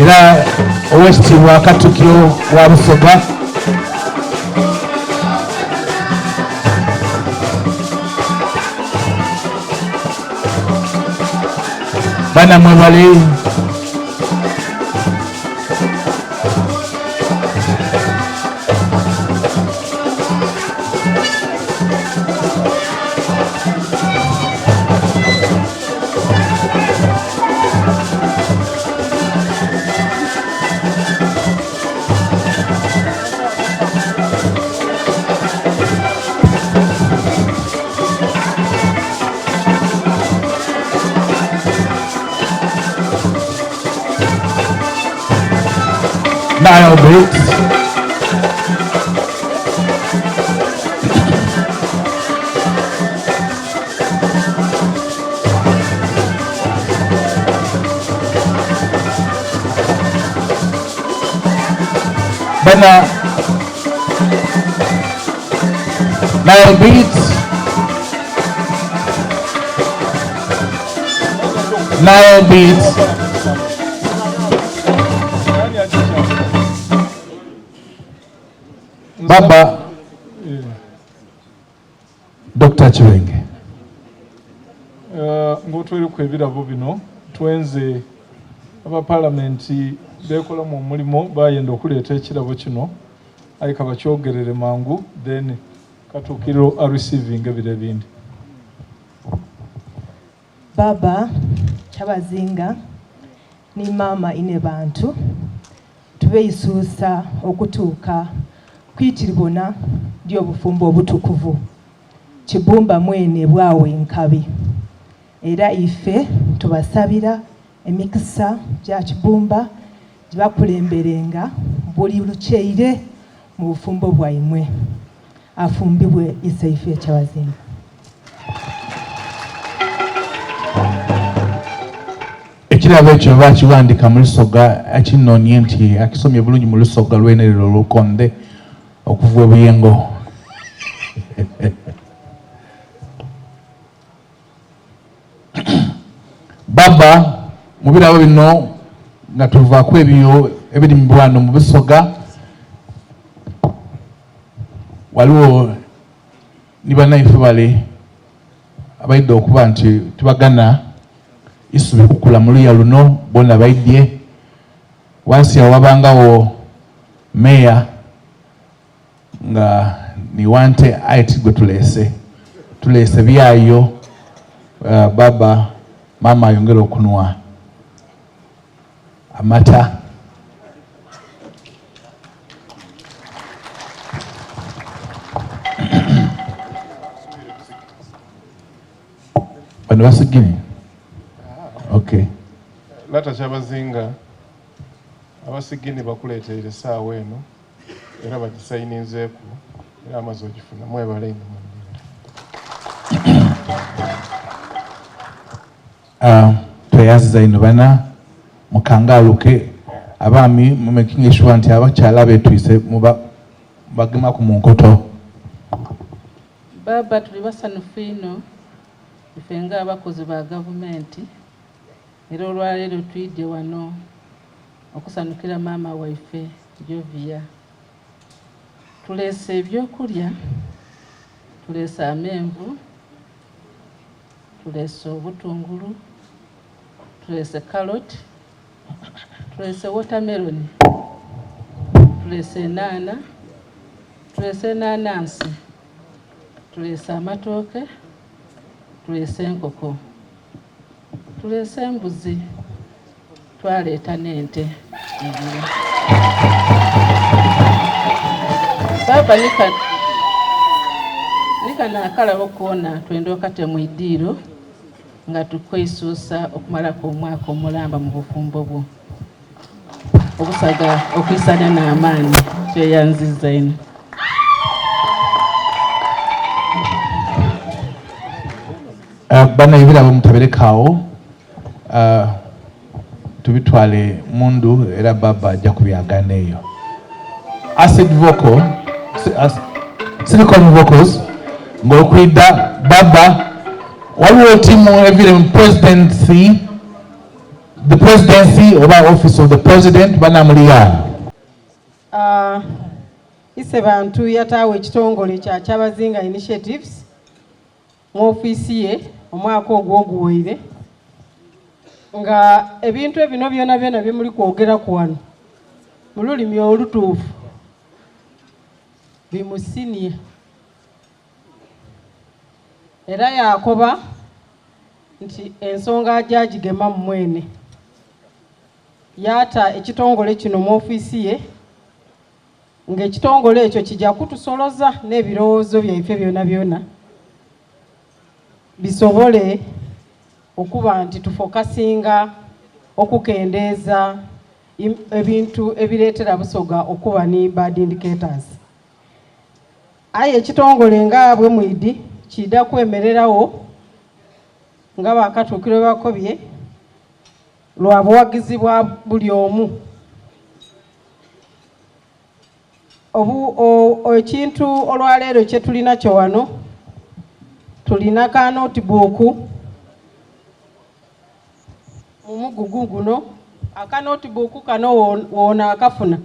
era owekitiibwa Katikkiro wa Busoga bana mwebale Nile Beats. Bana Nile Beats. Nile Beats. Baba Dr. Chibenge ngotwere kwebirabo bino twenze aba parliament bekola mu mulimo bayenda okuleeta ekirabo kino ayika bakyogerere mangu then Katukkiro a receiving ebire bindi. Baba Kyabazinga ni mama ine bantu tubeisusa okutuuka kwitiribona by'obufumbo obutukuvu Kibumba mwene bwawe nkabi era ife tubasabira emikisa gya Kibumba gibakulemberenga buli lukyeire mu bufumbo bwaimwe afumbibwe isaife Kyabazinga. Ekirabo ekyo bakiwandika mu Lusoga akinonye nti akisomye bulungi mu Lusoga lwenerero Lukonde okuva obuyengo. Baba mu birabo bino nga tuvaako ebyo ebiri mu bwano mu Busoga waliwo ni bannaife bale abaidde okuba nti tubagana isubi kukula mu luya luno bonna baidye wansi awo wabangawo meya nga ni wante aiti gwe tulese byayo baba mama ayongera okunwa amata bano basigini. Okay. Lata Kyabazinga abasigini bakuleeteire essaawa eno era bagisayininzeeku era amaze ogifuna mwebale ino tweyaziza ino bana mukangaluke abaami mumaking sure nti abakyala betwise bagemaku mu nkoto. Baba tuli basanufu ino ife nga abakozi ba gavumenti era olwaleero twidde wano okusanukira maama waife Jovia. Tuleese ebyokulya, tuleese amenvu, tuleese obutungulu, tuleese carrot, tuleese watermelon, tuleese ennaana, tuleese ennaanansi, tuleese amatooke, tuleese enkoko, tuleese embuzi, twaleeta n'ente. Baba nikana akalabo kuona twende okate mu iddiiro nga tukweisuusa okumalako omwaka omulamba mu bufumbo bwo obusaga okwisana n'amaanyi kyeyanziza ino. Bana ebirabo mutaberekawo tubitwale mundu era baba ajja kubyagana eyo. Acid vocal, silicone vocals, ng'okwidda baba waliwo timu evire mu presidency the presidency oba office of the president banamuliya. Ise bantu yatawe ekitongole kya Kyabazinga Initiatives mu office ye omwaka ogwoguweire nga ebintu ebino byona byona bimuli kwogera ku wano mu lulimi olutuufu bimusinie era yakoba nti ensonga ajagigema mu mwene yata ekitongole kino mu office ye ng'ekitongole ekyo kijja kutusoloza n'ebirowoozo byaife byona byona bisobole okuba nti tufokasinga okukendeeza ebintu ebireetera Busoga okuba ni bad indicators. Aye ekitongole nga bwe mwidi kidda kwemererawo nga bakatuukiro bakobye lwa buwagizi bwa buli omu. Ekintu olwaleero kye tulina kyo wano tulina ka notebook mu mugugu guno. Aka notebook kano wona akafuna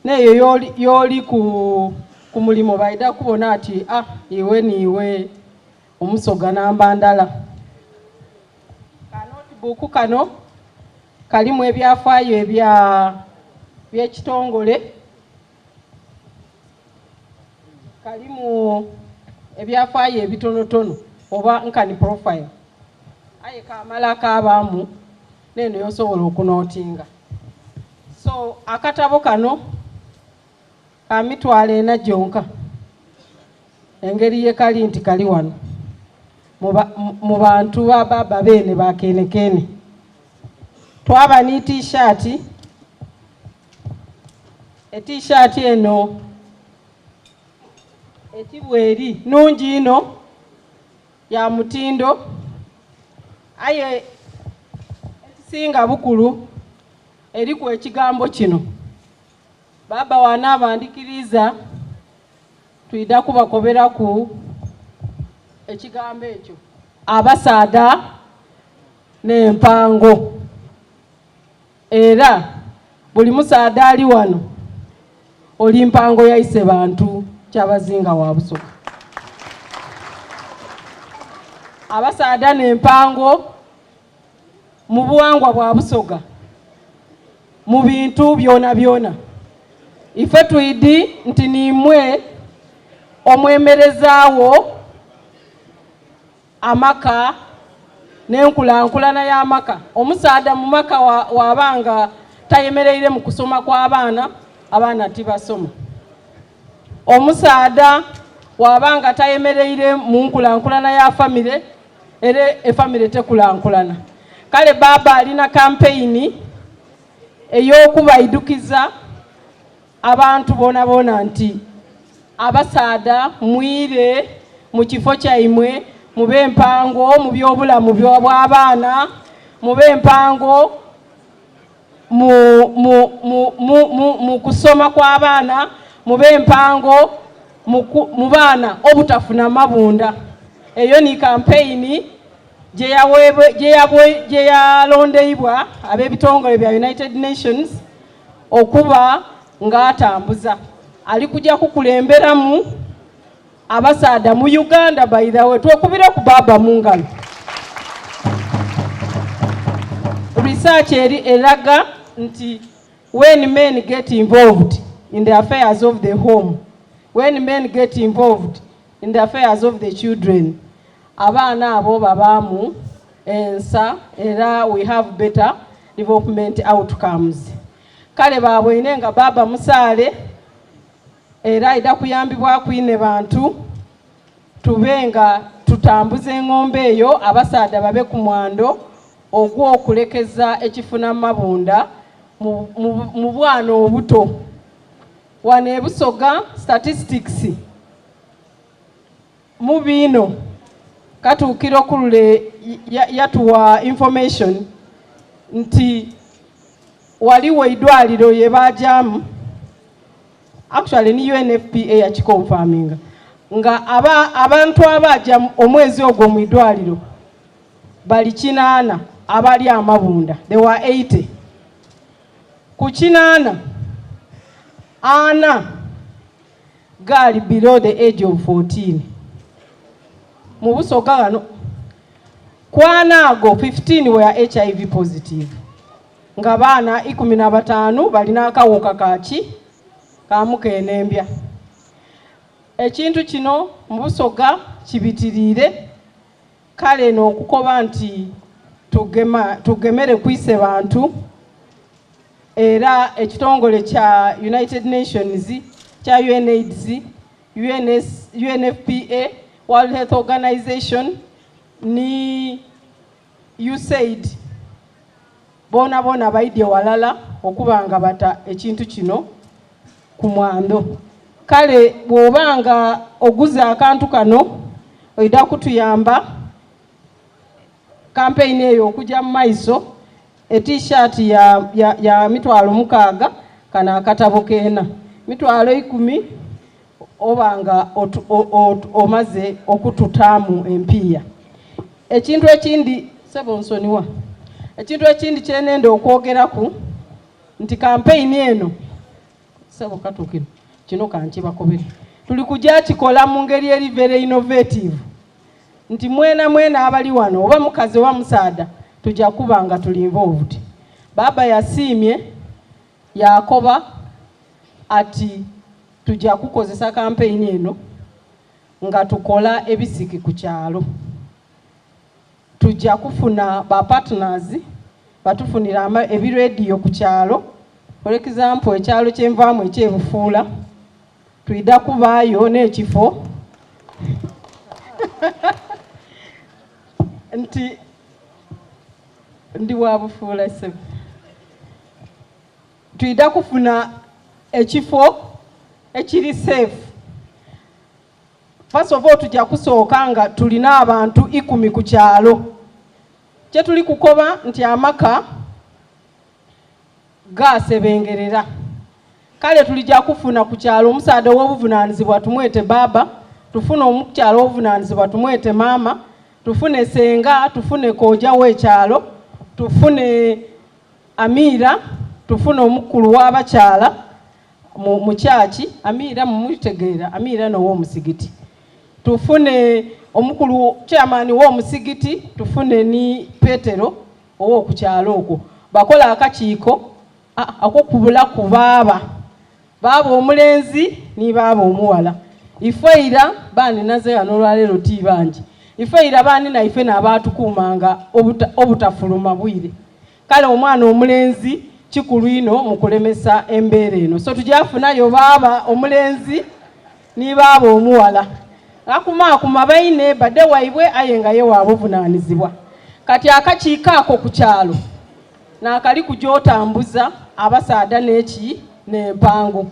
neyo yoli ku mulimo baida kubona ati iwe niwe Omusoga namba ndala. Ka notebook kano kalimu ebyafaayo by'ekitongole, kalimu ebyafaayo ebitonotono oba nkani profile. Aye kamala kabaamu neno yosobola okunotinga. So akatabo kano ka mitwalo 4 gyonka engeri ye kali nti kali wano mu bantu baba bene bakenekene. Twaba ni t-shirt, t-shirt eno etibweri nungi ino ya mutindo. Aye ekisinga bukulu eri ku ekigambo kino baba wana abandikiriza tuida kubakobera ku ekigambo ekyo abasaada n'empango. Era buli musaada ali wano oli mpango yaise bantu Kyabazinga wa Busoga. Abasaada n'empango mu buwangwa bwa Busoga mu bintu byona byona ife tuidi nti nimwe omwemerezaawo amaka n'enkulankulana y'amaka. Omusaada mu maka wabanga tayemereire mu kusoma kw'abaana, abaana tibasoma. Omusaada wabanga tayemereire mu nkulankulana ya family, ere family tekulankulana. Kale baba alina campaign ey'okubaidukiza abantu bona nti abasaada mwire mu kifo kyaimwe, mube empango mu byobulamu bw'abaana, mube empango mu kusoma kw'abaana, mube empango mu baana obutafuna mabunda. Eyo ni campaign gye yalondeibwa ab'ebitongole bya United Nations okuba ng'atambuza. Ali kujja kukulemberamu abasaada mu Uganda. By the way, twekubire ku baba mu ngalo. Research eraga nti when men get involved in the affairs of the home, when men get involved in the affairs of the children, abaana abo babamu ensa era we have better development outcomes. Kale babwine nga baba musaale era ida kuyambibwa kwine bantu tubenga tutambuze engombe eyo abasaada babe ku mwando ogw'okulekeza ekifuna mabunda mu bwana obuto. Wano e Busoga statistics mu bino katuukiro kulule yatuwa information nti waliwo idwaliro ye bajamu, actually ni UNFPA yakikonfaminga nga abantu abaja omwezi ogwo mu idwaliro bali 8 abali amabunda, there were 80. Ku kinaana ana gaali below the age of 14. Mu Busoga wano kwana ago 15 were HIV positive. Nga baana 15 balina akawuka kaki kamukenembya. Ekintu kino mu Busoga kibitiriire kale n'okukoba nti tugemere kwise bantu era ekitongole kya United Nations kya UNAIDS, UNFPA, World Health Organization ni USAID bona baidye walala okubanga bata ekintu kino ku mwando. Kale bw'obanga oguza akantu kano oida kutuyamba campaign eyo okujja mu maiso, t-shirt ya mitwalo 6 kana akatabo kena mitwalo 10 obanga omaze okututamu empiya. Ekintu ekindi sebonsoniwa, ekintu ekindi kyenende okwogeraku nti campaign eno sebo katukino kino kankibakobere tuli kujja kikola mu ngeri eri very innovative nti mwena abali wano oba mukazi wa musaada tujja kubanga tuli involved. Baba yasiimye yakoba ati tujja kukozesa campaign eno nga tukola ebisiki ku kyalo. Tujja kufuna ba partners batufunira ebiradio ku kyalo. For example, ekyalo kyenvaamu ekyebufuula tuida kubaayo n'ekifo nti ndi wa Bufuula se tuida kufuna ekifo ekiri safe. First of all tujja kusooka nga tulina abantu 10 ku kyalo. Kye tuli kukoba nti amaka gasebengerera. Kale tulijja kufuna ku kyalo omusaada w'obuvunaanyizibwa tumwete baba, tufune omukyalo w'obuvunaanyizibwa tumwete mama, tufune senga, tufune koja w'ekyalo, tufune Amira, tufune omukulu w'abakyala mu kyaki. Amira mumutegeera, Amira n'ow'omusigiti. Tufune omukulu chairman w'omusigiti, tufune ni Petero ow'okukyalo okwo. Bakola akakiiko akokubula ku baba omulenzi ni baba omuwala. Ifeira bani naze yanolwalero tibanji. Ifeira bani na ife n'abatukuumanga obutafuluma bwire. Kale omwana omulenzi kikulu ino mu kulemesa embeera eno. So tujafunayo baba omulenzi ni baba omuwala. Akumakuma baine badde waibwe ayenga ye wabuvunaanyizibwa. Kati akakiiko ako ku kyalo n'akali kujotambuza abasaada n'empango.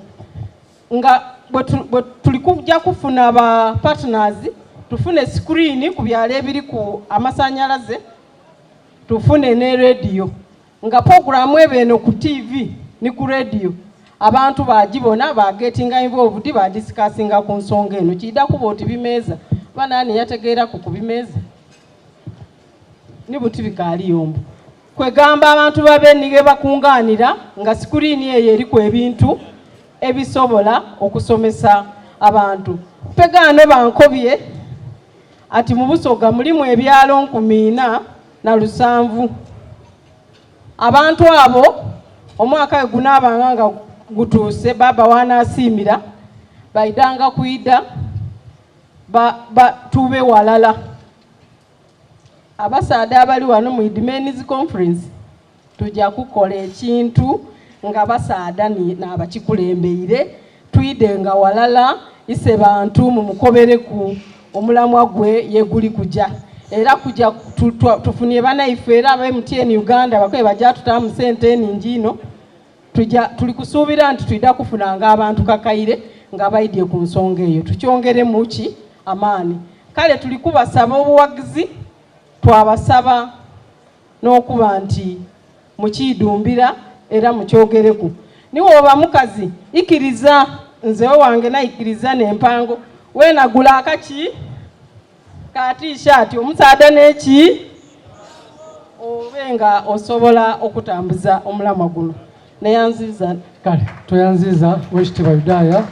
Nga bwe tuli kujja kufuna ba partners, tufune screen ku byalo ebiri ku amasanyalaze, tufune ne radio. Nga programu eno ku TV ni ku radio abantu bagibona bagetinga involved ba discussinga ku nsonga eno. Kida kuba oti bimeeza banani yategeera ku bimeeza ni buti bikaali yombo. Kwegamba abantu babenige bakunganira nga screen eyo eri ku ebintu ebisobola okusomesa abantu. Pegano bankobye ati mu Busoga mulimu ebyalo 407. Abantu abo omwaka gunaabanga nga gutuuse baba wanasiimira baidanga kuida tube walala. Abasaada abali wano mu Idmen's Conference tujja kukola ekintu nga basaada n'abakikulembeire twide nga walala ise bantu mu mukobere ku omulamwa gwe yeguli kujja era kujja tufunye banaife era abe MTN Uganda bakoye bajja tutamu sente ninjino tuli kusuubira nti tuida kufunanga abantu kakaire nga baidye ku nsonga eyo tukyongere muki amaani. Kale tuli kubasaba obuwagizi, twabasaba n'okuba nti mukidumbira era mukyogereku. Niwo oba mukazi ikiriza nze wange naikiriza n'empango wenagula akaki ka t-shirt omusaada n'eki obe nga osobola okutambuza omulamwa guno. Neyanziza kale toyanziza wekitiibwa Yudaaya